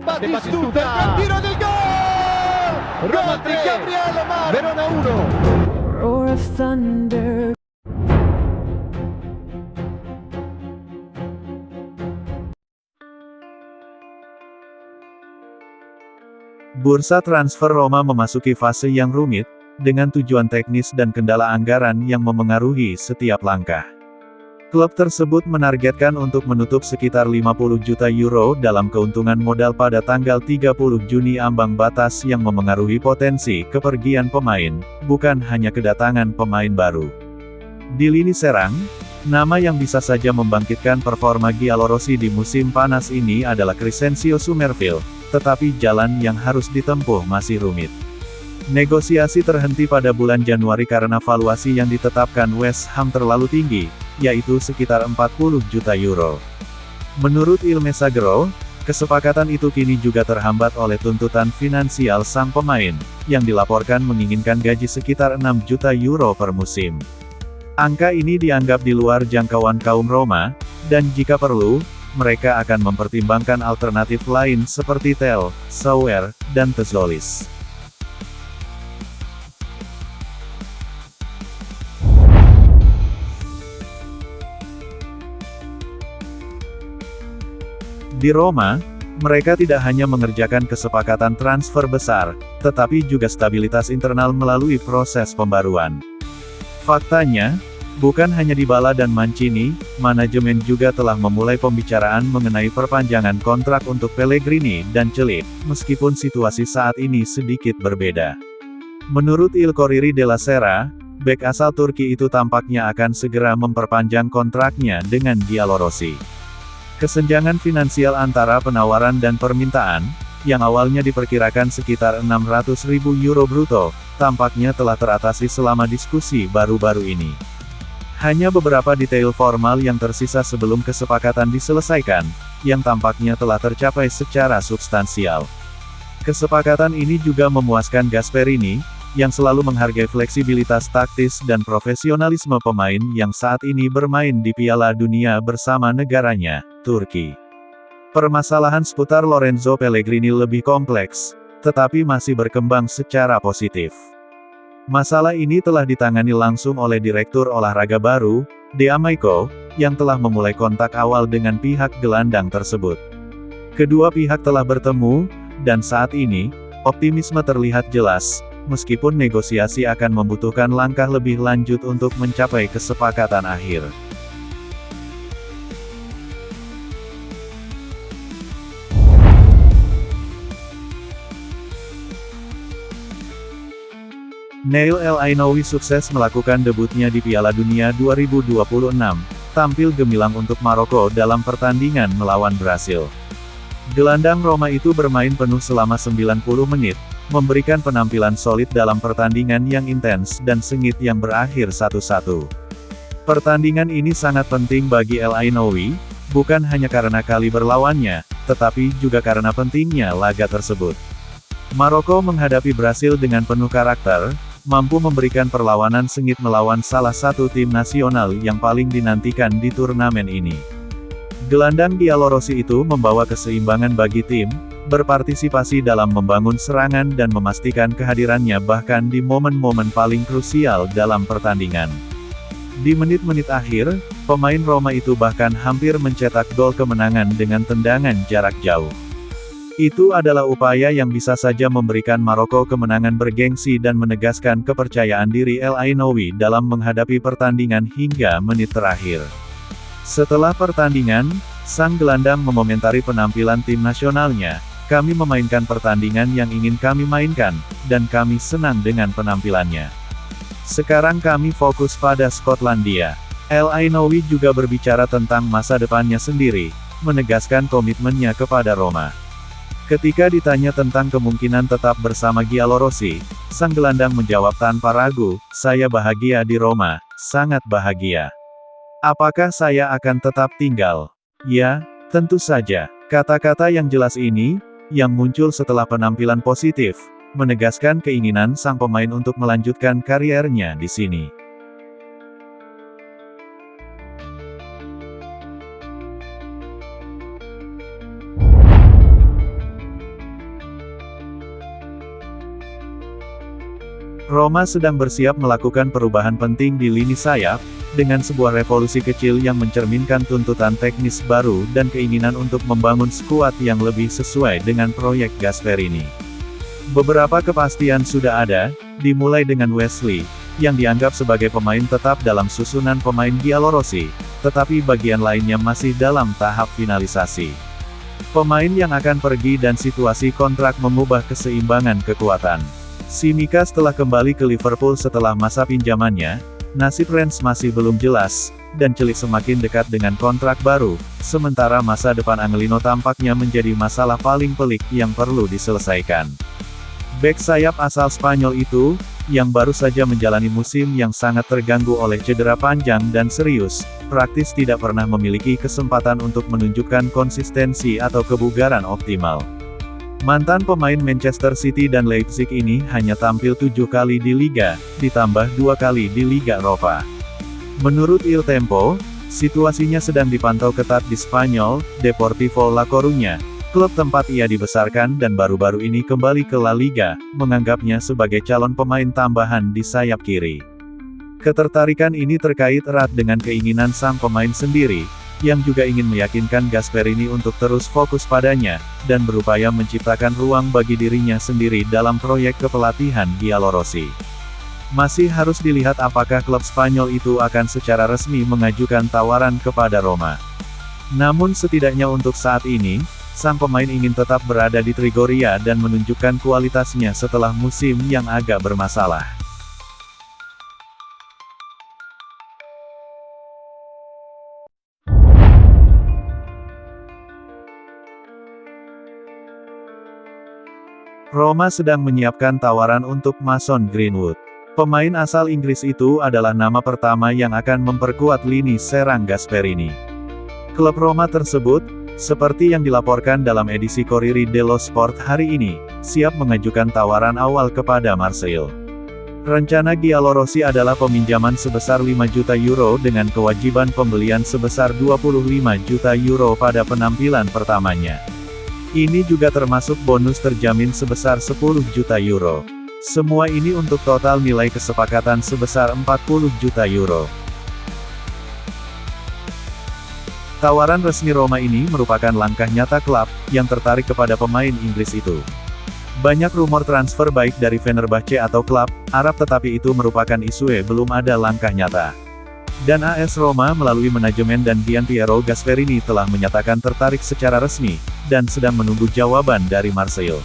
Batistuta, il gran tiro del gol! Roma 3, Gabriele Mar, Verona 1. Roar of thunder. Bursa transfer Roma memasuki fase yang rumit, dengan tujuan teknis dan kendala anggaran yang memengaruhi setiap langkah. Klub tersebut menargetkan untuk menutup sekitar 50 juta euro dalam keuntungan modal pada tanggal 30 Juni, ambang batas yang memengaruhi potensi kepergian pemain, bukan hanya kedatangan pemain baru. Di lini serang, nama yang bisa saja membangkitkan performa Giallorossi di musim panas ini adalah Crescencio Summerville, tetapi jalan yang harus ditempuh masih rumit. Negosiasi terhenti pada bulan Januari karena valuasi yang ditetapkan West Ham terlalu tinggi, yaitu sekitar 40 juta euro. Menurut Il Messaggero, kesepakatan itu kini juga terhambat oleh tuntutan finansial sang pemain, yang dilaporkan menginginkan gaji sekitar 6 juta euro per musim. Angka ini dianggap di luar jangkauan kaum Roma, dan jika perlu, mereka akan mempertimbangkan alternatif lain seperti Tel, Sauer, dan Tezolis. Di Roma, mereka tidak hanya mengerjakan kesepakatan transfer besar, tetapi juga stabilitas internal melalui proses pembaruan. Faktanya, bukan hanya Dybala dan Mancini, manajemen juga telah memulai pembicaraan mengenai perpanjangan kontrak untuk Pellegrini dan Celik, meskipun situasi saat ini sedikit berbeda. Menurut Il Corriere della Sera, bek asal Turki itu tampaknya akan segera memperpanjang kontraknya dengan Giallorossi. Kesenjangan finansial antara penawaran dan permintaan, yang awalnya diperkirakan sekitar 600.000 euro bruto, tampaknya telah teratasi selama diskusi baru-baru ini. Hanya beberapa detail formal yang tersisa sebelum kesepakatan diselesaikan, yang tampaknya telah tercapai secara substansial. Kesepakatan ini juga memuaskan Gasperini, yang selalu menghargai fleksibilitas taktis dan profesionalisme pemain yang saat ini bermain di Piala Dunia bersama negaranya, Turki. Permasalahan seputar Lorenzo Pellegrini lebih kompleks, tetapi masih berkembang secara positif. Masalah ini telah ditangani langsung oleh Direktur Olahraga baru, De Amico, yang telah memulai kontak awal dengan pihak gelandang tersebut. Kedua pihak telah bertemu, dan saat ini, optimisme terlihat jelas, meskipun negosiasi akan membutuhkan langkah lebih lanjut untuk mencapai kesepakatan akhir. Nail El Ainaoui sukses melakukan debutnya di Piala Dunia 2026, tampil gemilang untuk Maroko dalam pertandingan melawan Brasil. Gelandang Roma itu bermain penuh selama 90 menit, memberikan penampilan solid dalam pertandingan yang intens dan sengit yang berakhir 1-1. Pertandingan ini sangat penting bagi El Ainaoui, bukan hanya karena kaliber lawannya, tetapi juga karena pentingnya laga tersebut. Maroko menghadapi Brasil dengan penuh karakter, mampu memberikan perlawanan sengit melawan salah satu tim nasional yang paling dinantikan di turnamen ini. Gelandang Giallorossi itu membawa keseimbangan bagi tim, berpartisipasi dalam membangun serangan dan memastikan kehadirannya bahkan di momen-momen paling krusial dalam pertandingan. Di menit-menit akhir, pemain Roma itu bahkan hampir mencetak gol kemenangan dengan tendangan jarak jauh. Itu adalah upaya yang bisa saja memberikan Maroko kemenangan bergengsi dan menegaskan kepercayaan diri El Ainaoui dalam menghadapi pertandingan hingga menit terakhir. Setelah pertandingan, sang gelandang mengomentari penampilan tim nasionalnya. Kami memainkan pertandingan yang ingin kami mainkan, dan kami senang dengan penampilannya. Sekarang kami fokus pada Skotlandia. El Ainaoui juga berbicara tentang masa depannya sendiri, menegaskan komitmennya kepada Roma. Ketika ditanya tentang kemungkinan tetap bersama Giallorossi, sang gelandang menjawab tanpa ragu, "Saya bahagia di Roma, sangat bahagia. Apakah saya akan tetap tinggal? Ya, tentu saja." Kata-kata yang jelas ini, yang muncul setelah penampilan positif, menegaskan keinginan sang pemain untuk melanjutkan kariernya di sini. Roma sedang bersiap melakukan perubahan penting di lini sayap, dengan sebuah revolusi kecil yang mencerminkan tuntutan teknis baru dan keinginan untuk membangun skuad yang lebih sesuai dengan proyek Gasperini. Beberapa kepastian sudah ada, dimulai dengan Wesley, yang dianggap sebagai pemain tetap dalam susunan pemain Giallorossi, tetapi bagian lainnya masih dalam tahap finalisasi. Pemain yang akan pergi dan situasi kontrak mengubah keseimbangan kekuatan. Tsimikas telah kembali ke Liverpool setelah masa pinjamannya, nasib Rennes masih belum jelas, dan Celik semakin dekat dengan kontrak baru, sementara masa depan Angelino tampaknya menjadi masalah paling pelik yang perlu diselesaikan. Bek sayap asal Spanyol itu, yang baru saja menjalani musim yang sangat terganggu oleh cedera panjang dan serius, praktis tidak pernah memiliki kesempatan untuk menunjukkan konsistensi atau kebugaran optimal. Mantan pemain Manchester City dan Leipzig ini hanya tampil 7 kali di Liga, ditambah 2 kali di Liga Eropa. Menurut Il Tempo, situasinya sedang dipantau ketat di Spanyol, Deportivo La Coruña, klub tempat ia dibesarkan dan baru-baru ini kembali ke La Liga, menganggapnya sebagai calon pemain tambahan di sayap kiri. Ketertarikan ini terkait erat dengan keinginan sang pemain sendiri, yang juga ingin meyakinkan Gasperini untuk terus fokus padanya, dan berupaya menciptakan ruang bagi dirinya sendiri dalam proyek kepelatihan Giallorossi. Masih harus dilihat apakah klub Spanyol itu akan secara resmi mengajukan tawaran kepada Roma. Namun setidaknya untuk saat ini, sang pemain ingin tetap berada di Trigoria dan menunjukkan kualitasnya setelah musim yang agak bermasalah. Roma sedang menyiapkan tawaran untuk Mason Greenwood. Pemain asal Inggris itu adalah nama pertama yang akan memperkuat lini serang Gasperini. Klub Roma tersebut, seperti yang dilaporkan dalam edisi Corriere dello Sport hari ini, siap mengajukan tawaran awal kepada Marseille. Rencana Giallorossi adalah peminjaman sebesar 5 juta euro dengan kewajiban pembelian sebesar 25 juta euro pada penampilan pertamanya. Ini juga termasuk bonus terjamin sebesar 10 juta euro. Semua ini untuk total nilai kesepakatan sebesar 40 juta euro. Tawaran resmi Roma ini merupakan langkah nyata klub yang tertarik kepada pemain Inggris itu. Banyak rumor transfer baik dari Fenerbahce atau klub Arab, tetapi itu merupakan isu belum ada langkah nyata. Dan AS Roma melalui manajemen dan Gianpiero Gasperini telah menyatakan tertarik secara resmi, dan sedang menunggu jawaban dari Marseille.